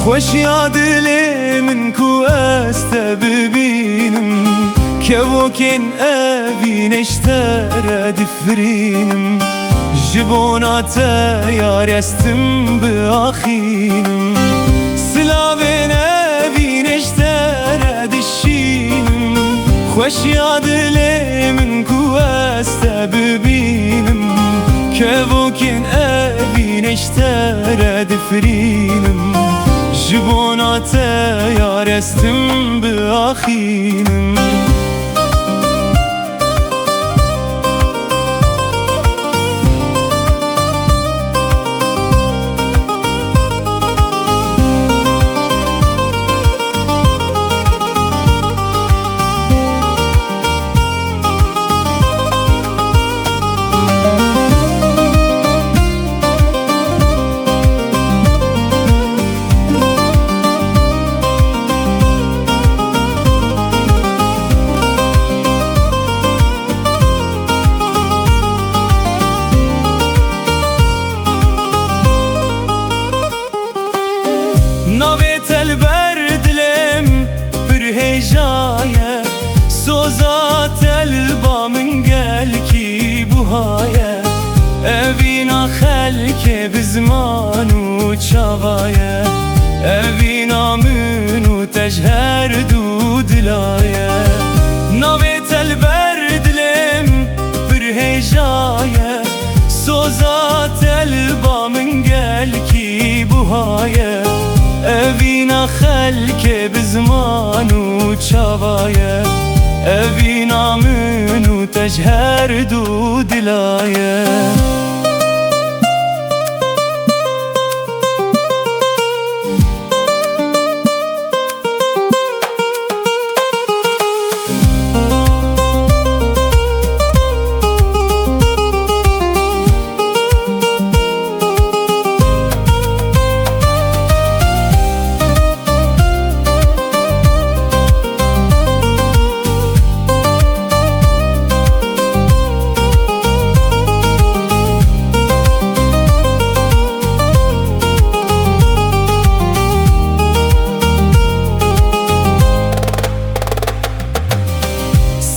خوش یاد لی من کو است ببینم که وکن اوینشتر دفرینم جبونات یار استم بآخینم سلاوین اوینشتر دشینم خوش یاد لی من کو است ببینم که وکن اوینشتر دفرینم جبونات یار استم بآخینم نویت البردلم بر هجایه سوزات البا من قال کی بوهایه اوینا خلک بزمان و چاوایه اوینا من و تجهر دو دلایه نویت البردلم بر هجایه سوزات البا من قال کی بوهایه اوینا خلک بزمان و چاوایه اوینا من و تجهر دو دلایه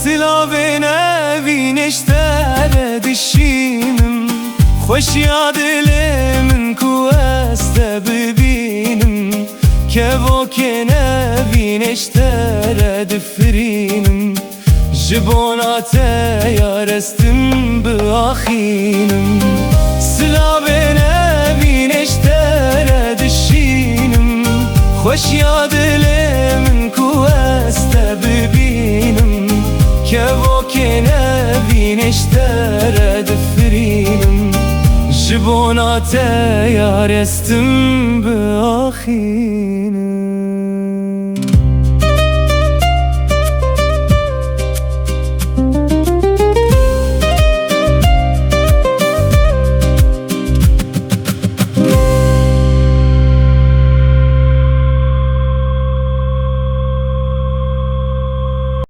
سلاوین اوینشتر دشینم خوش یاد لی من کو است ببینم که وکن اوینشتر دفرینم جبونات یار استم بآخینم سلاوین اوینشتر دشینم خوش یاد لی من کو است ببینم که وکن اوینشتر دفرینم جبونات یار استم بآخینم